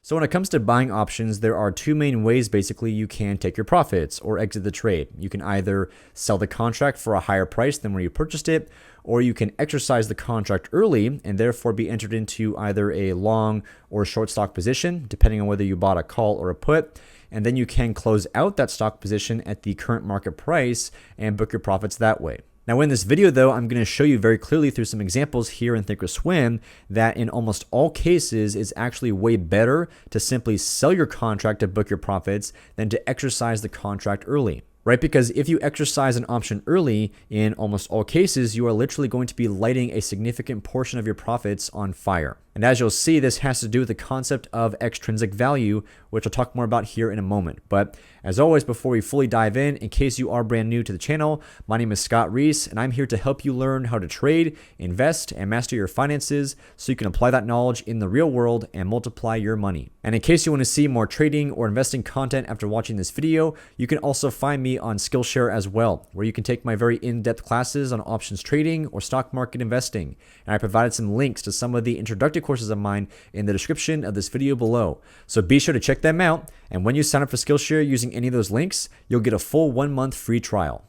So when it comes to buying options, there are two main ways basically you can take your profits or exit the trade. You can either sell the contract for a higher price than where you purchased it, or you can exercise the contract early and therefore be entered into either a long or short stock position, depending on whether you bought a call or a put. And then you can close out that stock position at the current market price and book your profits that way. Now in this video though, I'm going to show you very clearly through some examples here in ThinkOrSwim that in almost all cases, it's actually way better to simply sell your contract to book your profits than to exercise the contract early. Right? Because if you exercise an option early, in almost all cases, you are literally going to be lighting a significant portion of your profits on fire. And as you'll see, this has to do with the concept of extrinsic value, which I'll talk more about here in a moment. But as always, before we fully dive in case you are brand new to the channel, my name is Scott Reese, and I'm here to help you learn how to trade, invest, and master your finances so you can apply that knowledge in the real world and multiply your money. And in case you want to see more trading or investing content after watching this video, you can also find me on SKILLSHARE as well, where you can take my very in-depth classes on options trading or stock market investing. And I provided some links to some of the introductory courses of mine in the description of this video below. So be sure to check them out. And when you sign up for SKILLSHARE using any of those links, you'll get a full 1 month free trial.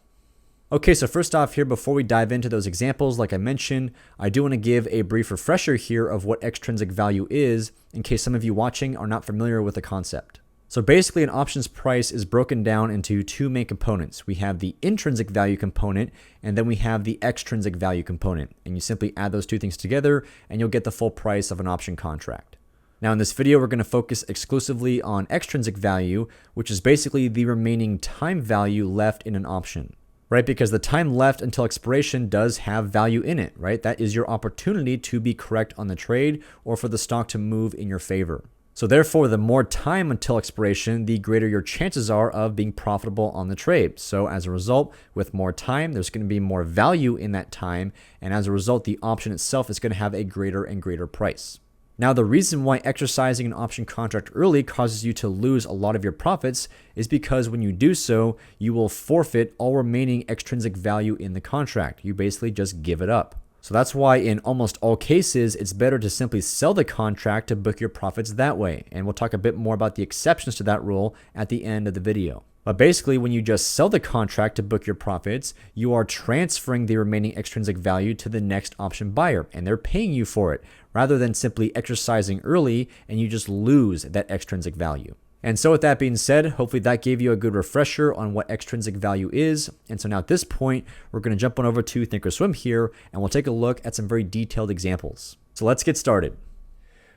Okay, so first off here, before we dive into those examples, like I mentioned, I do want to give a brief refresher here of what extrinsic value is, in case some of you watching are not familiar with the concept. So basically an options price is broken down into two main components. We have the intrinsic value component, and then we have the extrinsic value component. And you simply add those two things together and you'll get the full price of an option contract. Now in this video, we're going to focus exclusively on extrinsic value, which is basically the remaining time value left in an option. Right? Because the time left until expiration does have value in it, right? That is your opportunity to be correct on the trade or for the stock to move in your favor. So therefore, the more time until expiration, the greater your chances are of being profitable on the trade. So as a result, with more time, there's going to be more value in that time. And as a result, the option itself is going to have a greater and greater price. Now, the reason why exercising an option contract early causes you to lose a lot of your profits is because when you do so, you will forfeit all remaining extrinsic value in the contract. You basically just give it up. So that's why in almost all cases, it's better to simply sell the contract to book your profits that way. And we'll talk a bit more about the exceptions to that rule at the end of the video. But basically, when you just sell the contract to book your profits, you are transferring the remaining extrinsic value to the next option buyer, and they're paying you for it, rather than simply exercising early and you just lose that extrinsic value. And so with that being said, hopefully that gave you a good refresher on what extrinsic value is. And so now at this point, we're going to jump on over to ThinkOrSwim here, and we'll take a look at some very detailed examples. So let's get started.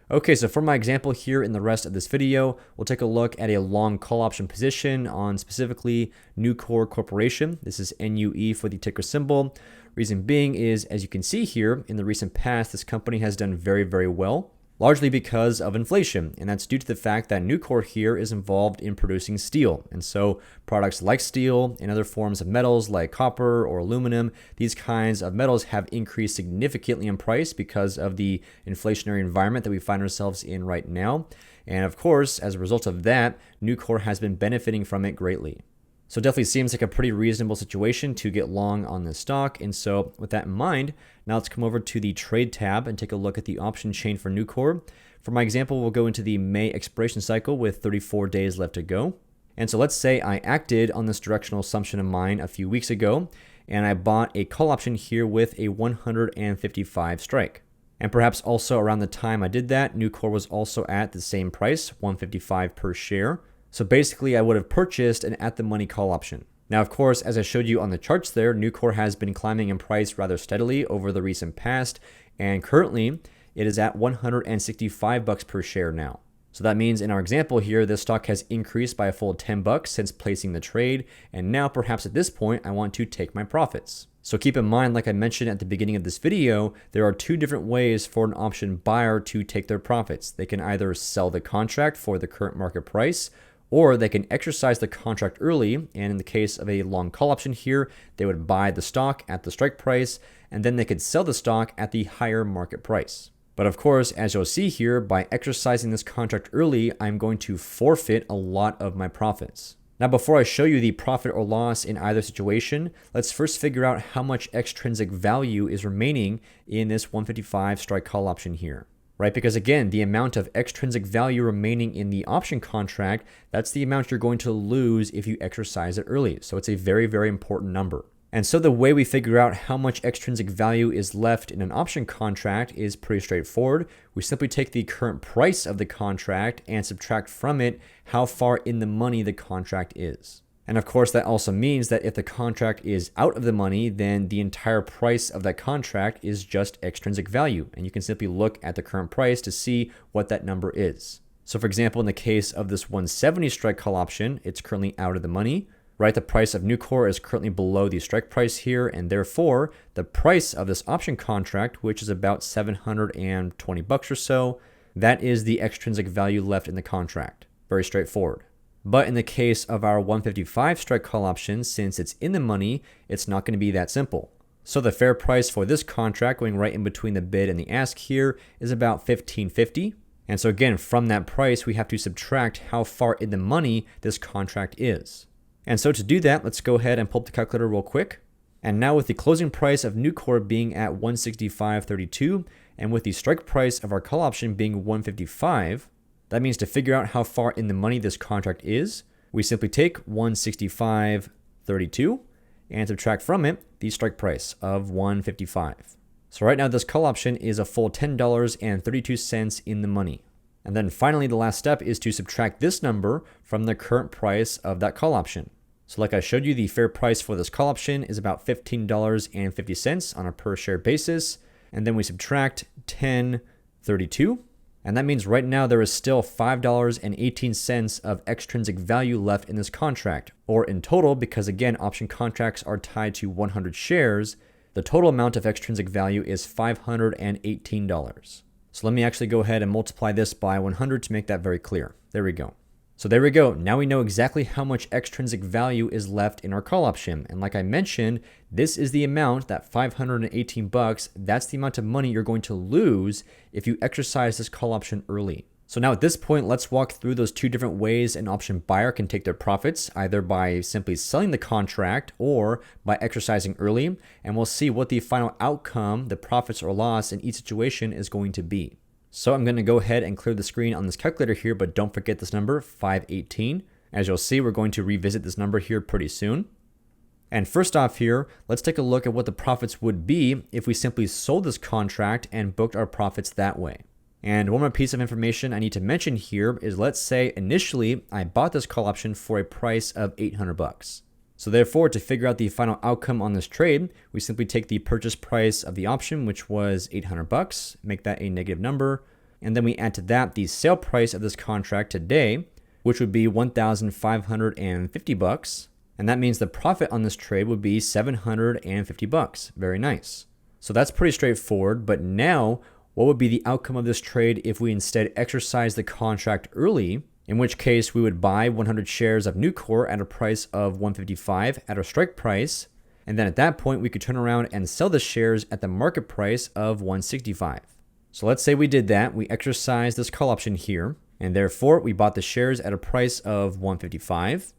Okay, so for my example here in the rest of this video, we'll take a look at a long call option position on specifically Nucor Corporation. This is NUE for the ticker symbol. Reason being is, as you can see here, in the recent past, this company has done very, very well, largely because of inflation. And that's due to the fact that Nucor here is involved in producing steel. And so products like steel and other forms of metals like copper or aluminum, these kinds of metals have increased significantly in price because of the inflationary environment that we find ourselves in right now. And of course, as a result of that, Nucor has been benefiting from it greatly. So it definitely seems like a pretty reasonable situation to get long on this stock. And so with that in mind, now let's come over to the trade tab and take a look at the option chain for Nucor. For my example, we'll go into the May expiration cycle with 34 days left to go. And so let's say I acted on this directional assumption of mine a few weeks ago, and I bought a call option here with a 155 strike. And perhaps also around the time I did that, Nucor was also at the same price, 155 per share. So basically, I would have purchased an at-the-money call option. Now, of course, as I showed you on the charts there, Nucor has been climbing in price rather steadily over the recent past, and currently it is at 165 bucks per share now. So that means in our example here, this stock has increased by a full 10 bucks since placing the trade, and now perhaps at this point, I want to take my profits. So keep in mind, like I mentioned at the beginning of this video, there are two different ways for an option buyer to take their profits. They can either sell the contract for the current market price, or they can exercise the contract early, and in the case of a long call option here, they would buy the stock at the strike price, and then they could sell the stock at the higher market price. But of course, as you'll see here, by exercising this contract early, I'm going to forfeit a lot of my profits. Now, before I show you the profit or loss in either situation, let's first figure out how much extrinsic value is remaining in this 155 strike call option here. right? Because again, the amount of extrinsic value remaining in the option contract, that's the amount you're going to lose if you exercise it early. So it's a very, very important number. And so the way we figure out how much extrinsic value is left in an option contract is pretty straightforward. We simply take the current price of the contract and subtract from it how far in the money the contract is. And of course, that also means that if the contract is out of the money, then the entire price of that contract is just extrinsic value. And you can simply look at the current price to see what that number is. So for example, in the case of this 170 strike call option, it's currently out of the money, right? The price of Nucor is currently below the strike price here. And therefore, the price of this option contract, which is about $720 or so, that is the extrinsic value left in the contract. Very straightforward. But in the case of our 155 strike call option, since it's in the money, it's not going to be that simple. So the fair price for this contract, going right in between the bid and the ask here, is about $15.50. And so again, from that price, we have to subtract how far in the money this contract is. And so to do that, let's go ahead and pull up the calculator real quick. And now with the closing price of Nucor being at $165.32, and with the strike price of our call option being $155, that means to figure out how far in the money this contract is, we simply take $165.32 and subtract from it the strike price of $155. So right now this call option is a full $10.32 in the money. And then finally, the last step is to subtract this number from the current price of that call option. So like I showed you, the fair price for this call option is about $15.50 on a per share basis. And then we subtract $10.32. And that means right now there is still $5.18 of extrinsic value left in this contract. Or in total, because again, option contracts are tied to 100 shares, the total amount of extrinsic value is $518. So let me actually go ahead and multiply this by 100 to make that very clear. There we go. So there we go. Now we know exactly how much extrinsic value is left in our call option. And like I mentioned, this is the amount, that $518, that's the amount of money you're going to lose if you exercise this call option early. So now at this point, let's walk through those two different ways an option buyer can take their profits, either by simply selling the contract or by exercising early. And we'll see what the final outcome, the profits or loss in each situation is going to be. So I'm going to go ahead and clear the screen on this calculator here, but don't forget this number, 518. As you'll see, we're going to revisit this number here pretty soon. And first off here, let's take a look at what the profits would be if we simply sold this contract and booked our profits that way. And one more piece of information I need to mention here is, let's say initially I bought this call option for a price of $800. So therefore, to figure out the final outcome on this trade, we simply take the purchase price of the option, which was $800, make that a negative number, and then we add to that the sale price of this contract today, which would be $1,550, and that means the profit on this trade would be $750. Very nice. So that's pretty straightforward, but now what would be the outcome of this trade if we instead exercise the contract early? In which case we would buy 100 shares of Nucor at a price of $155 at our strike price. And then at that point, we could turn around and sell the shares at the market price of $165. So let's say we did that. We exercised this call option here. And therefore, we bought the shares at a price of $155.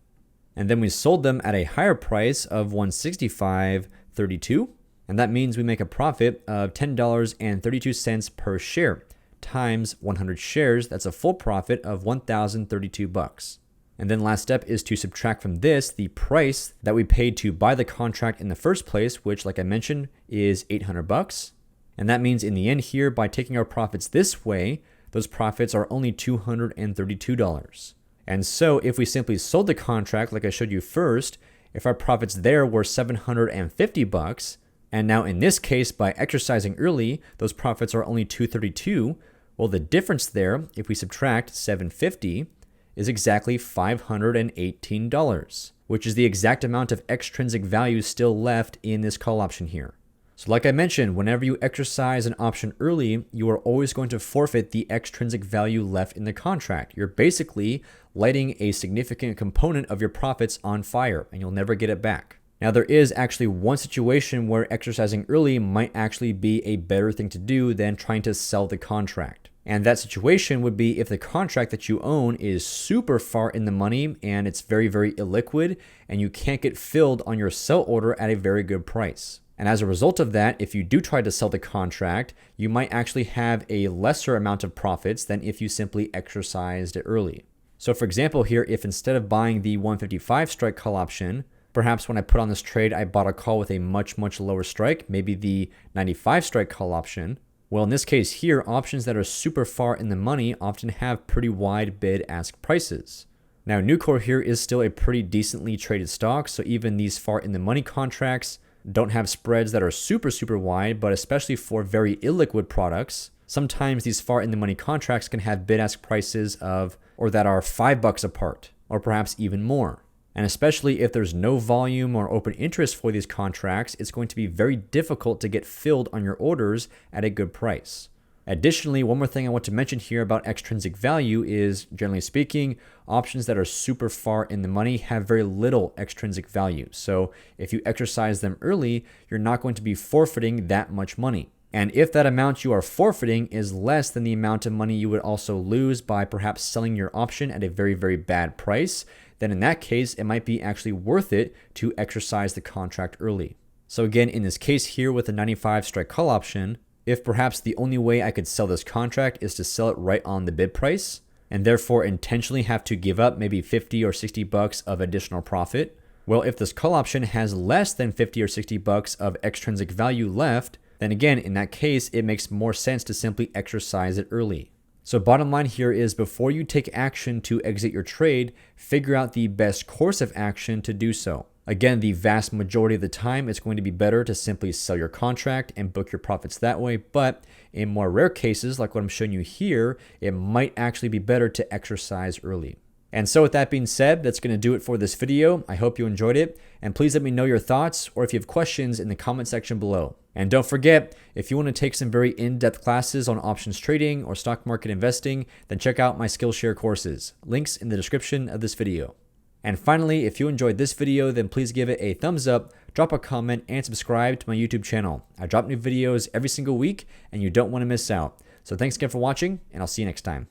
And then we sold them at a higher price of $165.32. And that means we make a profit of $10.32 per share. Times 100 shares, that's a full profit of $1,032. And then last step is to subtract from this the price that we paid to buy the contract in the first place, which like I mentioned is $800. And that means in the end here, by taking our profits this way, those profits are only $232. And so if we simply sold the contract like I showed you first, if our profits there were $750, and now in this case, by exercising early, those profits are only $232. Well, the difference there, if we subtract $750, is exactly $518, which is the exact amount of extrinsic value still left in this call option here. So like I mentioned, whenever you exercise an option early, you are always going to forfeit the extrinsic value left in the contract. You're basically lighting a significant component of your profits on fire, and you'll never get it back. Now, there is actually one situation where exercising early might actually be a better thing to do than trying to sell the contract. And that situation would be if the contract that you own is super far in the money and it's very, very illiquid and you can't get filled on your sell order at a very good price. And as a result of that, if you do try to sell the contract, you might actually have a lesser amount of profits than if you simply exercised it early. So for example here, if instead of buying the 155 strike call option, perhaps when I put on this trade, I bought a call with a much lower strike, maybe the 95 strike call option. Well, in this case here, options that are super far in the money often have pretty wide bid-ask prices. Now, Nucor here is still a pretty decently traded stock, so even these far in the money contracts don't have spreads that are super wide, but especially for very illiquid products, sometimes these far in the money contracts can have bid-ask prices of, or that are $5 apart, or perhaps even more. And especially if there's no volume or open interest for these contracts, it's going to be very difficult to get filled on your orders at a good price. Additionally, one more thing I want to mention here about extrinsic value is, generally speaking, options that are super far in the money have very little extrinsic value. So if you exercise them early, you're not going to be forfeiting that much money. And if that amount you are forfeiting is less than the amount of money you would also lose by perhaps selling your option at a very bad price, then in that case, it might be actually worth it to exercise the contract early. So again, in this case here with the 95 strike call option, if perhaps the only way I could sell this contract is to sell it right on the bid price, and therefore intentionally have to give up maybe 50 or 60 bucks of additional profit, well, if this call option has less than 50 or 60 bucks of extrinsic value left, then again, in that case, it makes more sense to simply exercise it early. So bottom line here is, before you take action to exit your trade, figure out the best course of action to do so. Again, the vast majority of the time, it's going to be better to simply sell your contract and book your profits that way. But in more rare cases, like what I'm showing you here, it might actually be better to exercise early. And so with that being said, that's going to do it for this video. I hope you enjoyed it. And please let me know your thoughts, or if you have questions, in the comment section below. And don't forget, if you want to take some very in-depth classes on options trading or stock market investing, then check out my SKILLSHARE courses. Links in the description of this video. And finally, if you enjoyed this video, then please give it a thumbs up, drop a comment, and subscribe to my YouTube channel. I drop new videos every single week, and you don't want to miss out. So thanks again for watching, and I'll see you next time.